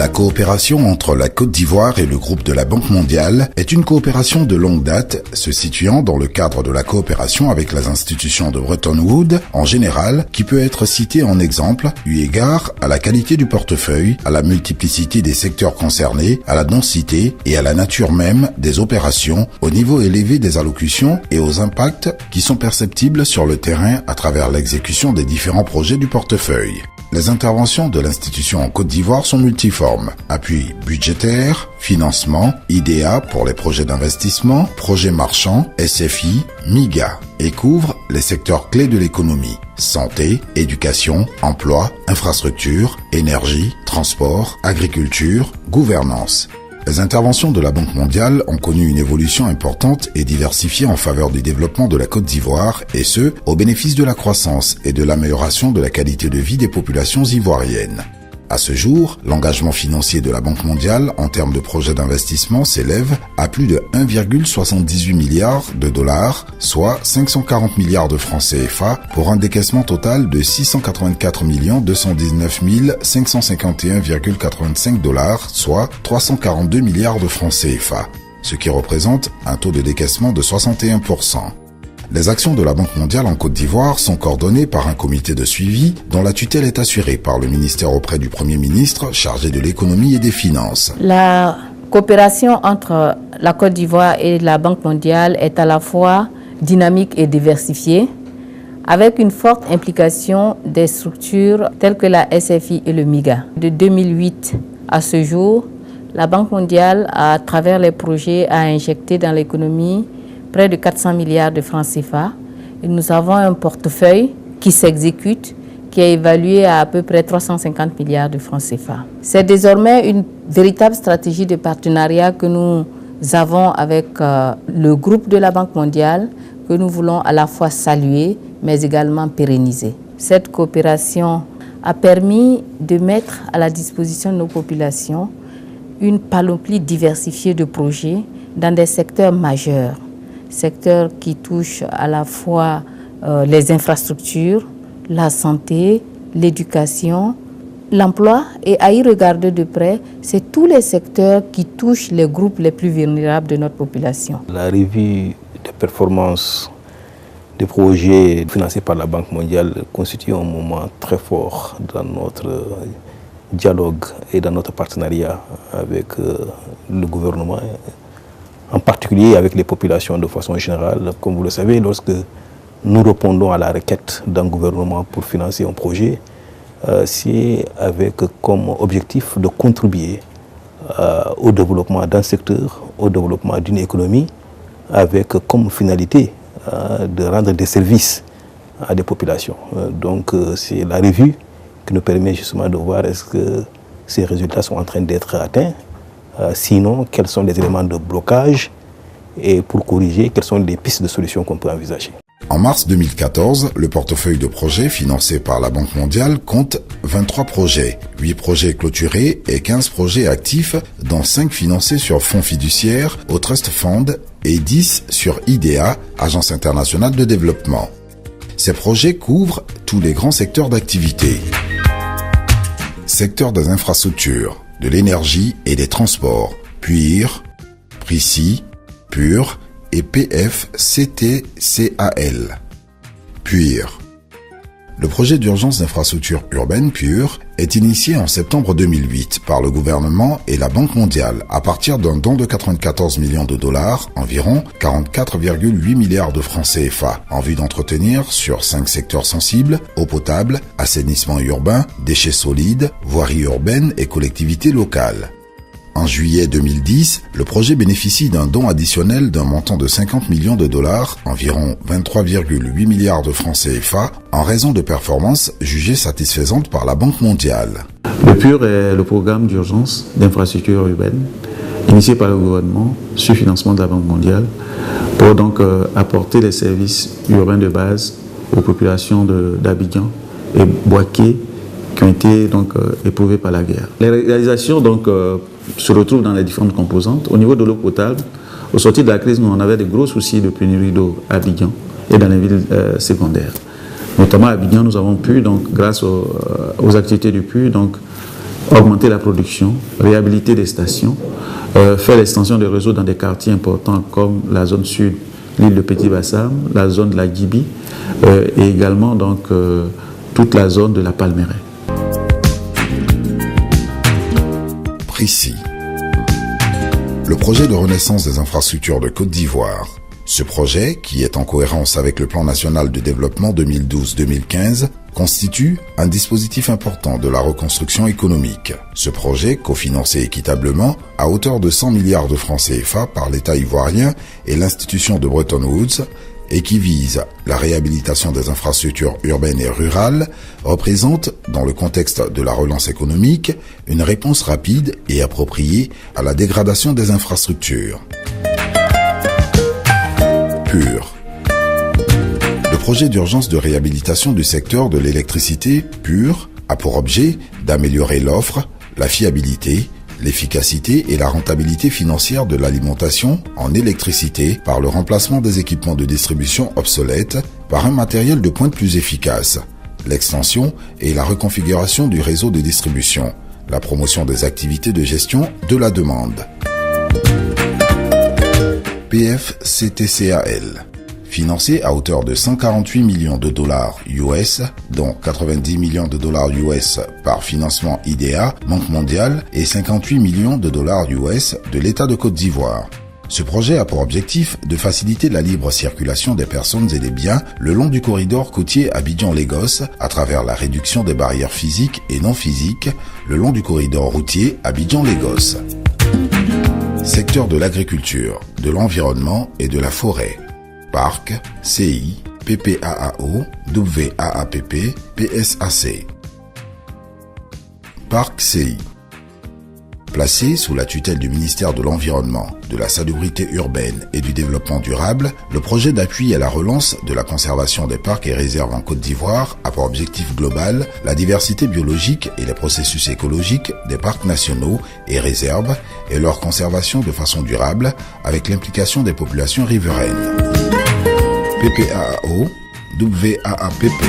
La coopération entre la Côte d'Ivoire et le groupe de la Banque mondiale est une coopération de longue date, se situant dans le cadre de la coopération avec les institutions de Bretton Woods en général, qui peut être citée en exemple, eu égard à la qualité du portefeuille, à la multiplicité des secteurs concernés, à la densité et à la nature même des opérations, au niveau élevé des allocutions et aux impacts qui sont perceptibles sur le terrain à travers l'exécution des différents projets du portefeuille. Les interventions de l'institution en Côte d'Ivoire sont multiformes. Appui budgétaire, financement, IDEA pour les projets d'investissement, projets marchands, SFI, MIGA, et couvrent les secteurs clés de l'économie: santé, éducation, emploi, infrastructure, énergie, transport, agriculture, gouvernance. Les interventions de la Banque mondiale ont connu une évolution importante et diversifiée en faveur du développement de la Côte d'Ivoire, et ce, au bénéfice de la croissance et de l'amélioration de la qualité de vie des populations ivoiriennes. À ce jour, l'engagement financier de la Banque mondiale en termes de projets d'investissement s'élève à plus de 1,78 milliard de dollars, soit 540 milliards de francs CFA, pour un décaissement total de 684 219 551,85 dollars, soit 342 milliards de francs CFA, ce qui représente un taux de décaissement de 61%. Les actions de la Banque mondiale en Côte d'Ivoire sont coordonnées par un comité de suivi dont la tutelle est assurée par le ministère auprès du Premier ministre chargé de l'économie et des finances. La coopération entre la Côte d'Ivoire et la Banque mondiale est à la fois dynamique et diversifiée, avec une forte implication des structures telles que la SFI et le MIGA. De 2008 à ce jour, la Banque mondiale, à travers les projets, a injecté dans l'économie près de 400 milliards de francs CFA. Et nous avons un portefeuille qui s'exécute, qui est évalué à peu près 350 milliards de francs CFA. C'est désormais une véritable stratégie de partenariat que nous avons avec le groupe de la Banque mondiale, que nous voulons à la fois saluer, mais également pérenniser. Cette coopération a permis de mettre à la disposition de nos populations une panoplie diversifiée de projets dans des secteurs majeurs. Secteurs qui touchent à la fois les infrastructures, la santé, l'éducation, l'emploi, et à y regarder de près, c'est tous les secteurs qui touchent les groupes les plus vulnérables de notre population. La revue des performances des projets financés par la Banque mondiale constitue un moment très fort dans notre dialogue et dans notre partenariat avec le gouvernement, en particulier avec les populations de façon générale. Comme vous le savez, lorsque nous répondons à la requête d'un gouvernement pour financer un projet, c'est avec comme objectif de contribuer au développement d'un secteur, au développement d'une économie, avec comme finalité de rendre des services à des populations. Donc c'est la revue qui nous permet justement de voir est-ce que ces résultats sont en train d'être atteints. Sinon, quels sont les éléments de blocage et pour corriger, quelles sont les pistes de solutions qu'on peut envisager. En mars 2014, le portefeuille de projets financé par la Banque mondiale compte 23 projets, 8 projets clôturés et 15 projets actifs, dont 5 financés sur fonds fiduciaires au Trust Fund et 10 sur IDEA, Agence internationale de développement. Ces projets couvrent tous les grands secteurs d'activité. Secteur des infrastructures, de l'énergie et des transports, PUIR, PRICI, PUR et PFCTCAL. PUIR. Le projet d'urgence d'infrastructure urbaine PUR est initié en septembre 2008 par le gouvernement et la Banque mondiale à partir d'un don de 94 millions de dollars, environ 44,8 milliards de francs CFA, en vue d'entretenir sur 5 secteurs sensibles: eau potable, assainissement urbain, déchets solides, voirie urbaine et collectivités locales. En juillet 2010, le projet bénéficie d'un don additionnel d'un montant de 50 millions de dollars, environ 23,8 milliards de francs CFA, en raison de performances jugées satisfaisantes par la Banque mondiale. Le PUR est le programme d'urgence d'infrastructure urbaine, initié par le gouvernement sur financement de la Banque mondiale, pour donc apporter les services urbains de base aux populations d'Abidjan et Boaké qui ont été donc éprouvées par la guerre. Les réalisations donc se retrouvent dans les différentes composantes. Au niveau de l'eau potable, au sortir de la crise, nous on avait des gros soucis de pénurie d'eau à Abidjan et dans les villes secondaires. Notamment à Abidjan, nous avons pu, donc, grâce aux activités du PUR, donc, augmenter la production, réhabiliter des stations, faire l'extension des réseaux dans des quartiers importants comme la zone sud, l'île de Petit-Bassam, la zone de la Gibi et également donc, toute la zone de la Palmeraie. Précis. Le projet de renaissance des infrastructures de Côte d'Ivoire. Ce projet, qui est en cohérence avec le plan national de développement 2012-2015, constitue un dispositif important de la reconstruction économique. Ce projet, cofinancé équitablement à hauteur de 100 milliards de francs CFA par l'État ivoirien et l'institution de Bretton Woods, et qui vise la réhabilitation des infrastructures urbaines et rurales, représente, dans le contexte de la relance économique, une réponse rapide et appropriée à la dégradation des infrastructures. PUR. Le projet d'urgence de réhabilitation du secteur de l'électricité, PUR, a pour objet d'améliorer l'offre, la fiabilité, l'efficacité et la rentabilité financière de l'alimentation en électricité par le remplacement des équipements de distribution obsolètes par un matériel de pointe plus efficace, l'extension et la reconfiguration du réseau de distribution, la promotion des activités de gestion de la demande. PFCTCAL, financé à hauteur de 148 millions de dollars US, dont 90 millions de dollars US par financement IDEA, Banque mondiale, et 58 millions de dollars US de l'État de Côte d'Ivoire. Ce projet a pour objectif de faciliter la libre circulation des personnes et des biens le long du corridor côtier Abidjan-Lagos à travers la réduction des barrières physiques et non physiques le long du corridor routier Abidjan-Lagos. Secteur de l'agriculture, de l'environnement et de la forêt. Parc, CI, PPAAO, WAAPP, PSAC. Parc CI. Placé sous la tutelle du ministère de l'Environnement, de la Salubrité urbaine et du Développement durable, le projet d'appui à la relance de la conservation des parcs et réserves en Côte d'Ivoire a pour objectif global la diversité biologique et les processus écologiques des parcs nationaux et réserves et leur conservation de façon durable avec l'implication des populations riveraines. PPAAO, WAAPP.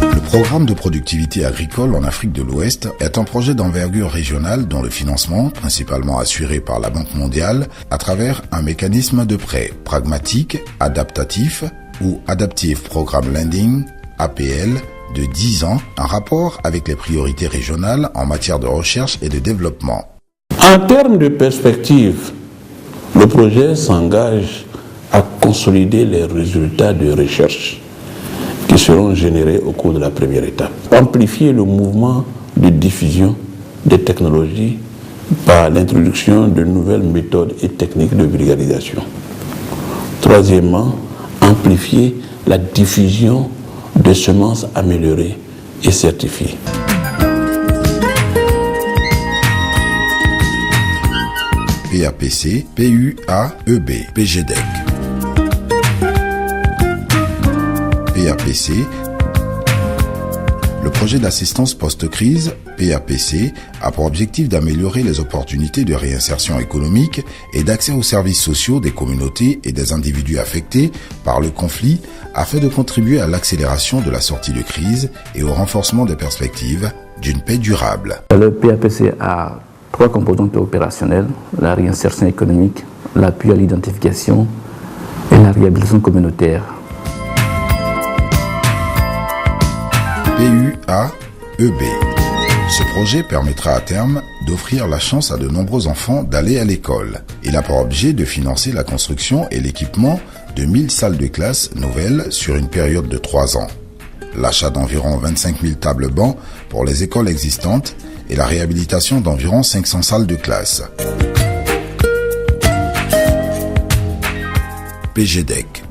Le programme de productivité agricole en Afrique de l'Ouest est un projet d'envergure régionale dont le financement, principalement assuré par la Banque mondiale, à travers un mécanisme de prêt pragmatique, adaptatif ou Adaptive Programme Lending, APL, de 10 ans, en rapport avec les priorités régionales en matière de recherche et de développement. En termes de perspective, le projet s'engage à consolider les résultats de recherche qui seront générés au cours de la première étape. Amplifier le mouvement de diffusion des technologies par l'introduction de nouvelles méthodes et techniques de vulgarisation. Troisièmement, amplifier la diffusion de semences améliorées et certifiées. PAPC, PUAEB, PGDEC. PAPC, le projet d'assistance post-crise, PAPC, a pour objectif d'améliorer les opportunités de réinsertion économique et d'accès aux services sociaux des communautés et des individus affectés par le conflit afin de contribuer à l'accélération de la sortie de crise et au renforcement des perspectives d'une paix durable. Le PAPC a 3 composantes opérationnelles, la réinsertion économique, l'appui à l'identification et la réhabilitation communautaire. PUAEB. Ce projet permettra à terme d'offrir la chance à de nombreux enfants d'aller à l'école. Il a pour objet de financer la construction et l'équipement de 1000 salles de classe nouvelles sur une période de 3 ans. L'achat d'environ 25 000 tables bancs pour les écoles existantes et la réhabilitation d'environ 500 salles de classe. PGDEC.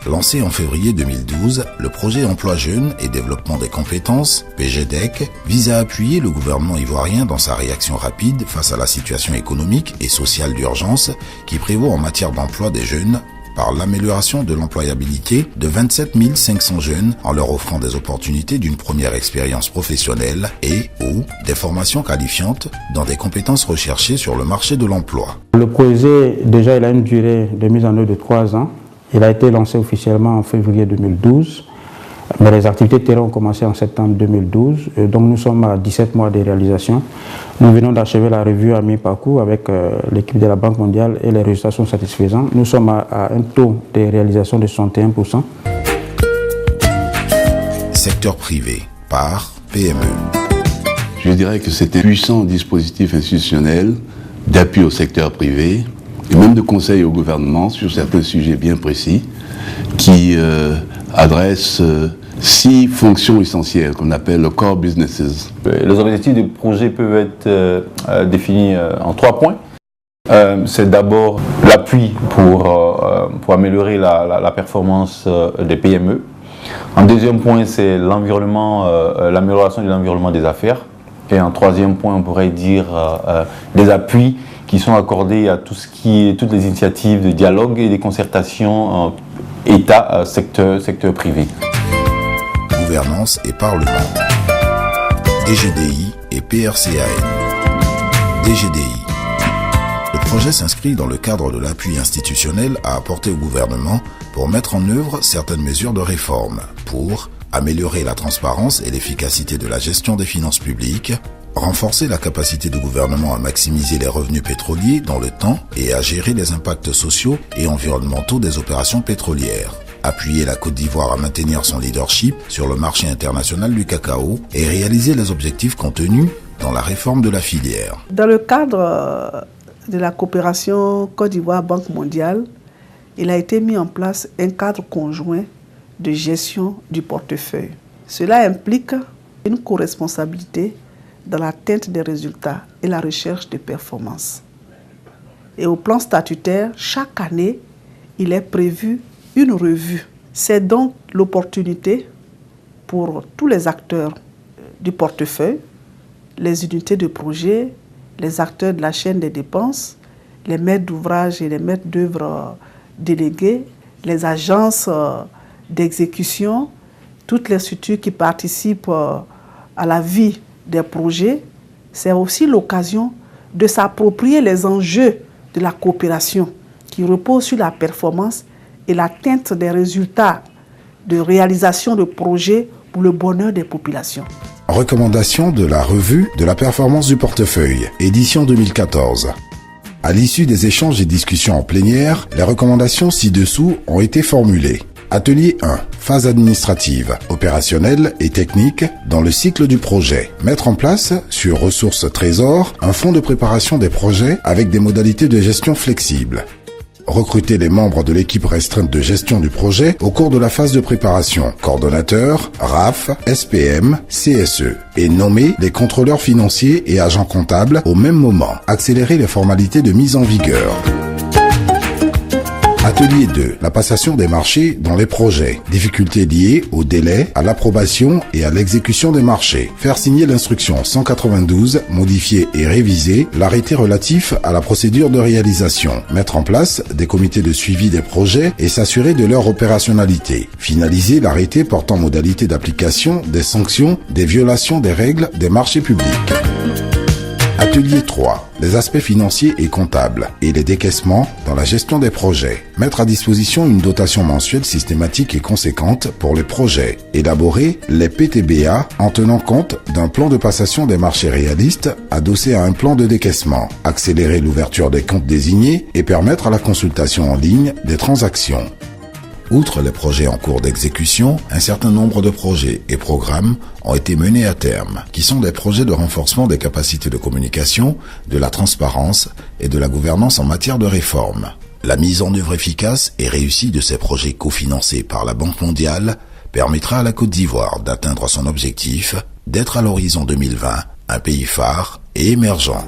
Lancé en février 2012, le projet Emploi Jeunes et Développement des compétences, PGDEC, vise à appuyer le gouvernement ivoirien dans sa réaction rapide face à la situation économique et sociale d'urgence qui prévaut en matière d'emploi des jeunes par l'amélioration de l'employabilité de 27 500 jeunes en leur offrant des opportunités d'une première expérience professionnelle et ou des formations qualifiantes dans des compétences recherchées sur le marché de l'emploi. Le projet, déjà, il a une durée de mise en œuvre de 3 ans. Il a été lancé officiellement en février 2012 Mais les activités de terrain ont commencé en septembre 2012. Donc nous sommes à 17 mois de réalisation. Nous venons d'achever la revue à mi-parcours avec l'équipe de la Banque mondiale et les résultats sont satisfaisants. Nous sommes à un taux de réalisation de 61%. Secteur privé par PME. Je dirais que c'est un puissant dispositif institutionnel d'appui au secteur privé et même de conseil au gouvernement sur certains sujets bien précis qui adresse 6 fonctions essentielles qu'on appelle le core businesses. Les objectifs du projet peuvent être définis en 3 points. C'est d'abord l'appui pour améliorer la performance des PME. En deuxième point, c'est l'amélioration de l'environnement des affaires. Et en troisième point, on pourrait dire des appuis qui sont accordés à toutes les initiatives de dialogue et de concertation État, secteur privé. Gouvernance et Parlement. DGDI et PRCAN. DGDI. Le projet s'inscrit dans le cadre de l'appui institutionnel à apporter au gouvernement pour mettre en œuvre certaines mesures de réforme, pour améliorer la transparence et l'efficacité de la gestion des finances publiques, renforcer la capacité du gouvernement à maximiser les revenus pétroliers dans le temps et à gérer les impacts sociaux et environnementaux des opérations pétrolières, appuyer la Côte d'Ivoire à maintenir son leadership sur le marché international du cacao et réaliser les objectifs contenus dans la réforme de la filière. Dans le cadre de la coopération Côte d'Ivoire-Banque mondiale, il a été mis en place un cadre conjoint de gestion du portefeuille. Cela implique une co-responsabilité dans l'atteinte des résultats et la recherche de performances. Et au plan statutaire, chaque année, il est prévu une revue. C'est donc l'opportunité pour tous les acteurs du portefeuille, les unités de projet, les acteurs de la chaîne des dépenses, les maîtres d'ouvrage et les maîtres d'œuvre délégués, les agences d'exécution, toutes les structures qui participent à la vie des projets. C'est aussi l'occasion de s'approprier les enjeux de la coopération qui reposent sur la performance et l'atteinte des résultats de réalisation de projets pour le bonheur des populations. Recommandation de la revue de la performance du portefeuille, édition 2014. À l'issue des échanges et discussions en plénière, les recommandations ci-dessous ont été formulées. Atelier 1. Phase administrative, opérationnelle et technique dans le cycle du projet. Mettre en place, sur ressources trésor, un fonds de préparation des projets avec des modalités de gestion flexibles. Recruter les membres de l'équipe restreinte de gestion du projet au cours de la phase de préparation, coordonnateur, RAF, SPM, CSE, et nommer les contrôleurs financiers et agents comptables au même moment. Accélérer les formalités de mise en vigueur. Atelier 2. La passation des marchés dans les projets. Difficultés liées au délai, à l'approbation et à l'exécution des marchés. Faire signer l'instruction 192, modifier et réviser l'arrêté relatif à la procédure de réalisation. Mettre en place des comités de suivi des projets et s'assurer de leur opérationnalité. Finaliser l'arrêté portant modalité d'application des sanctions des violations des règles des marchés publics. Atelier 3. Les aspects financiers et comptables et les décaissements dans la gestion des projets. Mettre à disposition une dotation mensuelle systématique et conséquente pour les projets. Élaborer les PTBA en tenant compte d'un plan de passation des marchés réalistes adossé à un plan de décaissement. Accélérer l'ouverture des comptes désignés et permettre à la consultation en ligne des transactions. Outre les projets en cours d'exécution, un certain nombre de projets et programmes ont été menés à terme, qui sont des projets de renforcement des capacités de communication, de la transparence et de la gouvernance en matière de réforme. La mise en œuvre efficace et réussie de ces projets cofinancés par la Banque mondiale permettra à la Côte d'Ivoire d'atteindre son objectif d'être à l'horizon 2020 un pays phare et émergent.